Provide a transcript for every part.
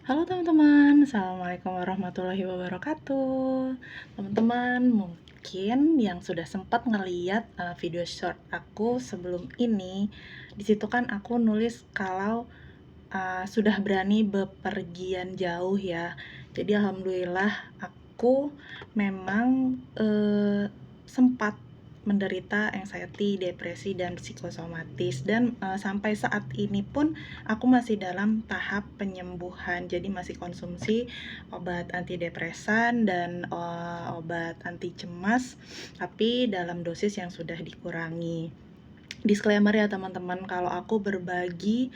Halo teman-teman, Assalamualaikum warahmatullahi wabarakatuh. Teman-teman, mungkin yang sudah sempat ngeliat video short aku sebelum ini, di situ kan aku nulis kalau sudah berani bepergian jauh ya. Jadi alhamdulillah aku memang sempat menderita anxiety, depresi, dan psikosomatis, dan sampai saat ini pun aku masih dalam tahap penyembuhan. Jadi masih konsumsi obat antidepresan dan obat anti cemas, tapi dalam dosis yang sudah dikurangi. Disclaimer ya teman-teman, kalau aku berbagi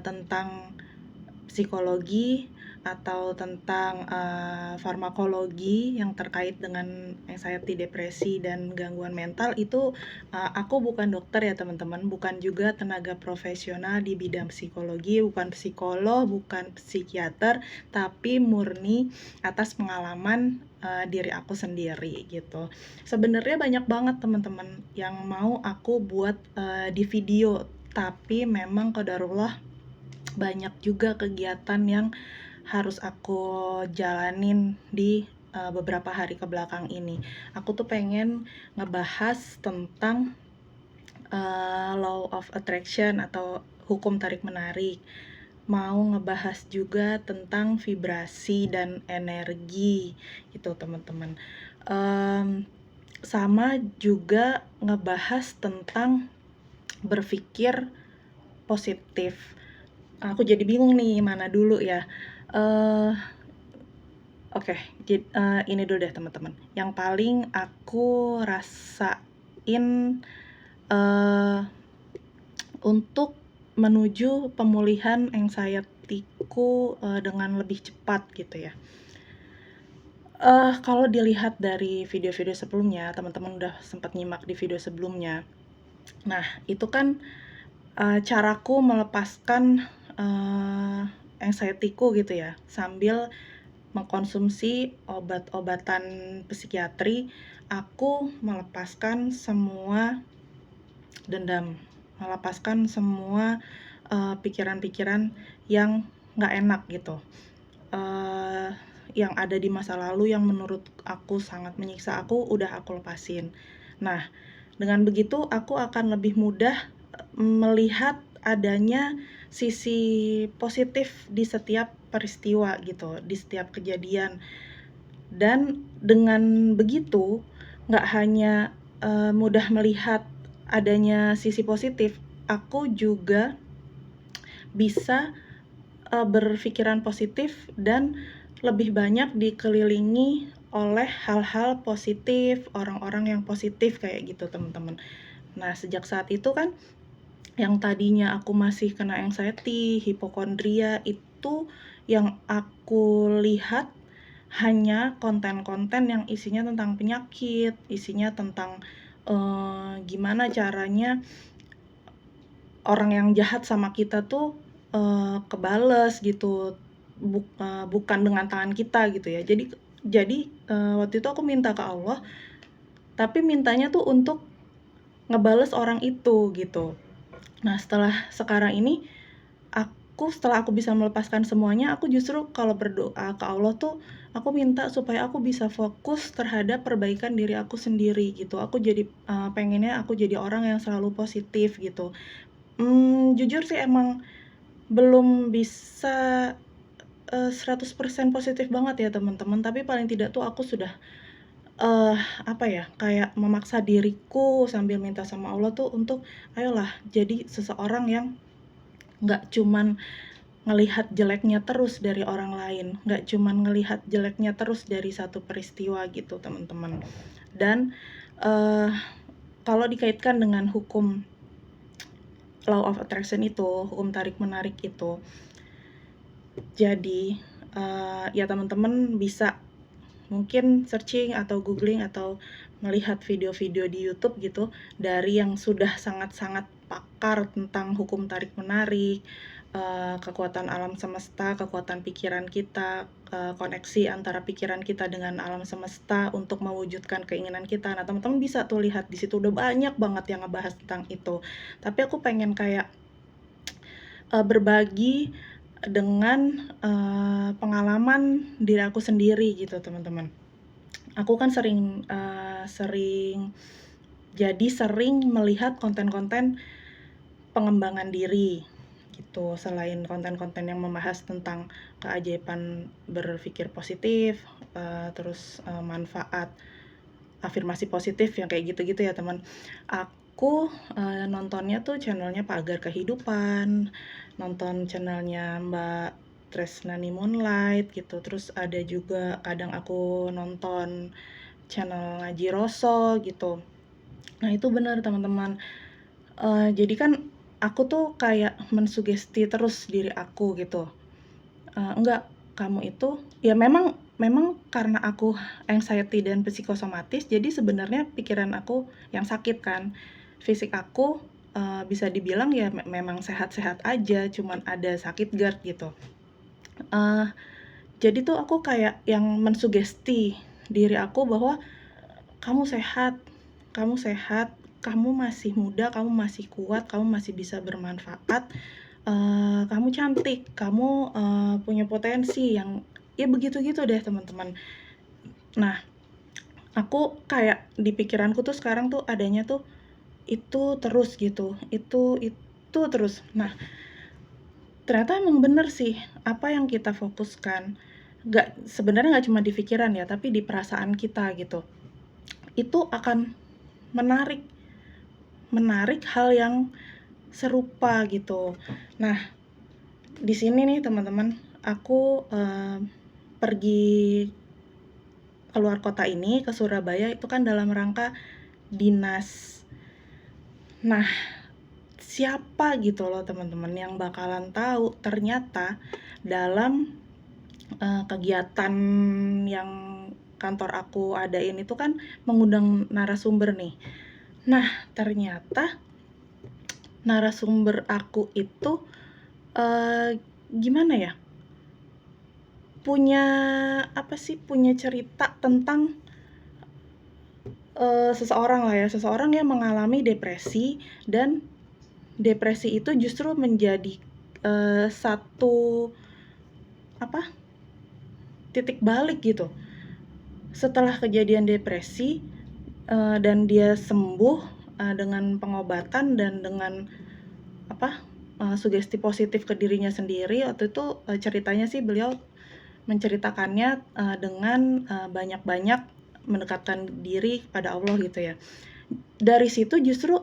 tentang psikologi atau tentang farmakologi yang terkait dengan anxiety, depresi, dan gangguan mental itu, aku bukan dokter ya teman-teman, bukan juga tenaga profesional di bidang psikologi, bukan psikolog, bukan psikiater, tapi murni atas pengalaman diri aku sendiri gitu. Sebenarnya banyak banget teman-teman yang mau aku buat di video, tapi memang qadarullah banyak juga kegiatan yang harus aku jalanin di beberapa hari ke belakang ini. Aku tuh pengen ngebahas tentang law of attraction atau hukum tarik menarik. Mau ngebahas juga tentang vibrasi dan energi gitu teman-teman. Sama juga ngebahas tentang berpikir positif. Aku jadi bingung nih mana dulu ya. Oke, ini dulu deh teman-teman. Yang paling aku rasain untuk menuju pemulihan anxiety-ku dengan lebih cepat gitu ya. Kalau dilihat dari video-video sebelumnya, teman-teman udah sempat nyimak di video sebelumnya. Nah, itu kan caraku melepaskan anxiety-ku gitu ya, sambil mengkonsumsi obat-obatan psikiatri. Aku melepaskan semua dendam, melepaskan semua pikiran-pikiran yang nggak enak gitu, yang ada di masa lalu yang menurut aku sangat menyiksa aku, udah aku lepasin. Nah, dengan begitu aku akan lebih mudah melihat adanya sisi positif di setiap peristiwa gitu, di setiap kejadian. Dan dengan begitu, nggak hanya mudah melihat adanya sisi positif, aku juga bisa berpikiran positif dan lebih banyak dikelilingi oleh hal-hal positif, orang-orang yang positif kayak gitu teman-teman. Nah, sejak saat itu kan yang tadinya aku masih kena anxiety, hipokondria, itu yang aku lihat hanya konten-konten yang isinya tentang penyakit, isinya tentang gimana caranya orang yang jahat sama kita tuh kebales gitu, bukan dengan tangan kita gitu ya. Jadi waktu itu aku minta ke Allah, tapi mintanya tuh untuk ngebales orang itu gitu. Nah, setelah aku bisa melepaskan semuanya, aku justru kalau berdoa ke Allah tuh, aku minta supaya aku bisa fokus terhadap perbaikan diri aku sendiri gitu. Aku jadi pengennya aku jadi orang yang selalu positif gitu. Jujur sih emang belum bisa 100% positif banget ya teman-teman, tapi paling tidak tuh aku sudah apa ya, kayak memaksa diriku sambil minta sama Allah tuh untuk, ayolah jadi seseorang yang nggak cuman ngelihat jeleknya terus dari orang lain, nggak cuman ngelihat jeleknya terus dari satu peristiwa gitu teman-teman. Dan kalau dikaitkan dengan hukum law of attraction itu, hukum tarik menarik itu, jadi ya teman-teman bisa mungkin searching atau googling atau melihat video-video di YouTube gitu dari yang sudah sangat-sangat pakar tentang hukum tarik menarik, kekuatan alam semesta, kekuatan pikiran kita, koneksi antara pikiran kita dengan alam semesta untuk mewujudkan keinginan kita. Nah, teman-teman bisa tuh lihat di situ udah banyak banget yang ngebahas tentang itu. Tapi aku pengen kayak berbagi dengan, pengalaman diri aku sendiri gitu, teman-teman. Aku kan sering melihat konten-konten pengembangan diri gitu, selain konten-konten yang membahas tentang keajaiban berpikir positif, terus, manfaat afirmasi positif yang kayak gitu-gitu ya, teman. Aku, nontonnya tuh channel-nya Pagar Kehidupan, nonton channel-nya Mbak Tresnani Moonlight gitu, terus ada juga kadang aku nonton channel Ngaji Roso gitu. Nah, itu benar teman-teman, jadi kan aku tuh kayak mensugesti terus diri aku gitu, "Enggak, kamu itu" ya memang memang karena aku anxiety dan psikosomatis, jadi sebenarnya pikiran aku yang sakit kan. Fisik aku, bisa dibilang ya memang sehat-sehat aja, cuman ada sakit GERD gitu. Eee, jadi tuh aku kayak yang mensugesti diri aku bahwa, "Kamu sehat kamu sehat, kamu masih muda, kamu masih kuat, kamu masih bisa bermanfaat, kamu cantik, kamu, punya potensi yang" ya begitu-gitu deh teman-teman. Nah, aku kayak di pikiranku tuh sekarang tuh adanya tuh itu terus gitu, itu terus. Nah, ternyata emang bener sih apa yang kita fokuskan, sebenarnya nggak cuma di pikiran ya, tapi di perasaan kita gitu. Itu akan menarik menarik hal yang serupa gitu. Nah, di sini nih teman-teman, aku, pergi keluar kota ini, ke Surabaya itu kan dalam rangka dinas. Nah, siapa gitu loh teman-teman yang bakalan tahu ternyata dalam, kegiatan yang kantor aku adain itu kan mengundang narasumber nih. Nah, ternyata narasumber aku itu, gimana ya, punya cerita tentang, seseorang yang mengalami depresi, dan depresi itu justru menjadi, satu titik balik gitu. Setelah kejadian depresi, dan dia sembuh, dengan pengobatan dan dengan sugesti positif ke dirinya sendiri. Waktu itu, ceritanya sih beliau menceritakannya, dengan, banyak-banyak mendekatkan diri kepada Allah gitu ya. Dari situ justru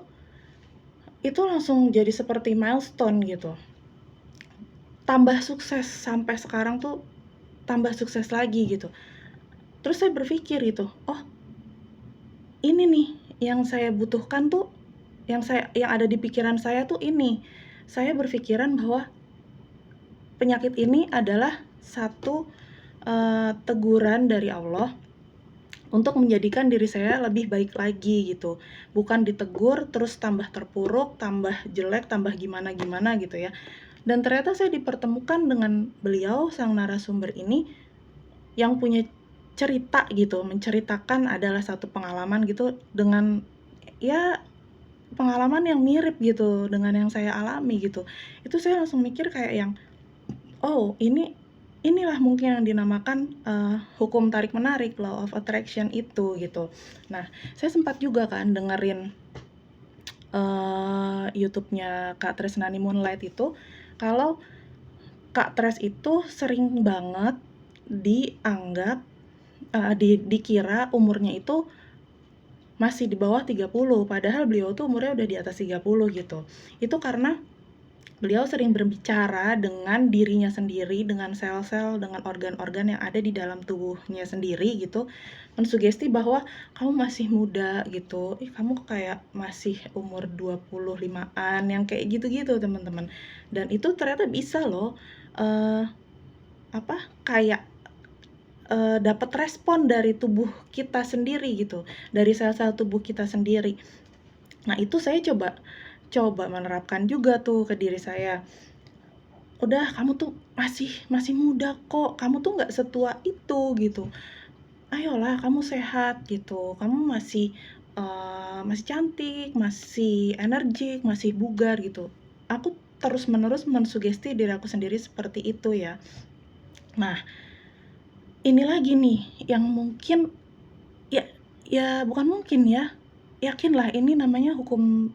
itu langsung jadi seperti milestone gitu. Tambah sukses sampai sekarang tuh tambah sukses lagi gitu. Terus saya berpikir gitu, "Oh, ini nih yang saya butuhkan tuh, yang ada di pikiran saya tuh ini." Saya berpikiran bahwa penyakit ini adalah satu, teguran dari Allah untuk menjadikan diri saya lebih baik lagi gitu. Bukan ditegur terus tambah terpuruk, tambah jelek, tambah gimana-gimana gitu ya. Dan ternyata saya dipertemukan dengan beliau, sang narasumber ini, yang punya cerita gitu, menceritakan adalah satu pengalaman gitu dengan ya pengalaman yang mirip gitu dengan yang saya alami gitu. Itu saya langsung mikir kayak yang, "Oh, inilah mungkin yang dinamakan, hukum tarik-menarik, law of attraction itu," gitu. Nah, saya sempat juga kan dengerin, YouTube-nya Kak Tresnani Moonlight itu, kalau Kak Tres itu sering banget dianggap, dikira umurnya itu masih di bawah 30, padahal beliau tuh umurnya udah di atas 30 gitu. Itu karena beliau sering berbicara dengan dirinya sendiri, dengan sel-sel, dengan organ-organ yang ada di dalam tubuhnya sendiri gitu, mensugesti bahwa kamu masih muda gitu, kamu kayak masih umur 25-an, yang kayak gitu-gitu teman-teman. Dan itu ternyata bisa loh, eee, kayak, dapat respon dari tubuh kita sendiri gitu, dari sel-sel tubuh kita sendiri. Nah, itu saya coba menerapkan juga tuh ke diri saya. "Udah, kamu tuh masih muda kok, kamu tuh nggak setua itu," gitu. "Ayolah kamu sehat," gitu, "kamu masih cantik, masih energik, masih bugar," gitu. terus-menerus mensugesti diri aku sendiri seperti itu ya. Nah, ini lagi nih yang mungkin ya bukan mungkin ya, yakinlah ini namanya hukum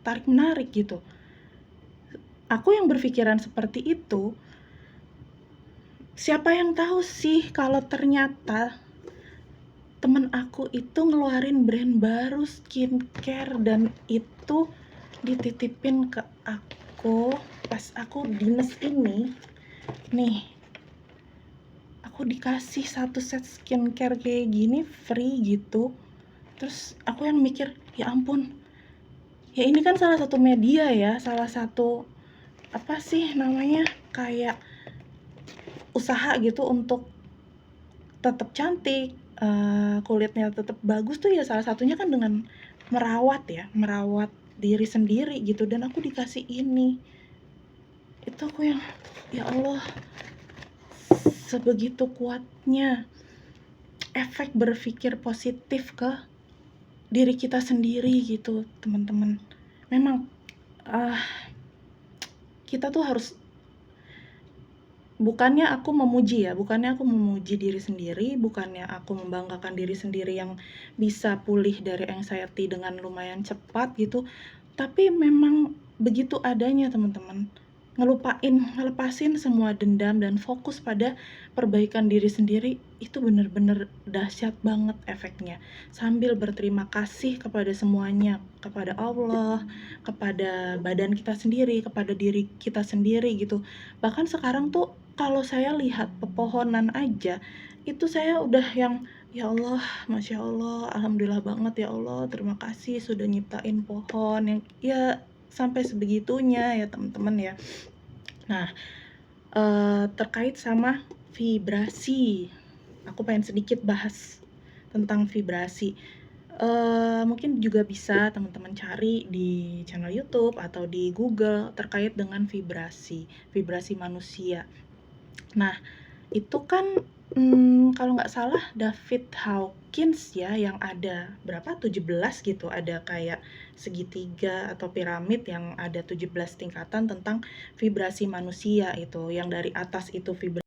tarik-menarik gitu. Aku yang berpikiran seperti itu, siapa yang tahu sih kalau ternyata temen aku itu ngeluarin brand baru skincare dan itu dititipin ke aku pas aku dinas ini. Nih, aku dikasih 1 set skincare kayak gini free gitu. Terus aku yang mikir, ya ampun, ya ini kan salah satu media ya, salah satu apa sih namanya, kayak usaha gitu untuk tetap cantik, kulitnya tetap bagus tuh ya salah satunya kan dengan merawat diri sendiri gitu, dan aku dikasih ini. Itu aku yang, ya Allah, sebegitu kuatnya efek berpikir positif ke diri kita sendiri gitu, teman-teman. Memang, kita tuh harus, bukannya aku memuji diri sendiri, bukannya aku membanggakan diri sendiri yang bisa pulih dari anxiety dengan lumayan cepat gitu, tapi memang begitu adanya, teman-teman. Ngelepasin semua dendam dan fokus pada perbaikan diri sendiri, itu bener-bener dahsyat banget efeknya. Sambil berterima kasih kepada semuanya, kepada Allah, kepada badan kita sendiri, kepada diri kita sendiri gitu. Bahkan sekarang tuh kalau saya lihat pepohonan aja, itu saya udah yang, ya Allah, Masya Allah, Alhamdulillah banget ya Allah, terima kasih sudah nyiptain pohon yang ya sampai sebegitunya ya teman-teman ya. Nah, terkait sama vibrasi, aku pengen sedikit bahas tentang vibrasi. Mungkin juga bisa teman-teman cari di channel YouTube atau di Google terkait dengan vibrasi manusia. Nah, itu kan kalau nggak salah David Hawkins ya yang ada berapa, 17 gitu, ada kayak segitiga atau piramid yang ada 17 tingkatan tentang vibrasi manusia itu, yang dari atas itu vibrasi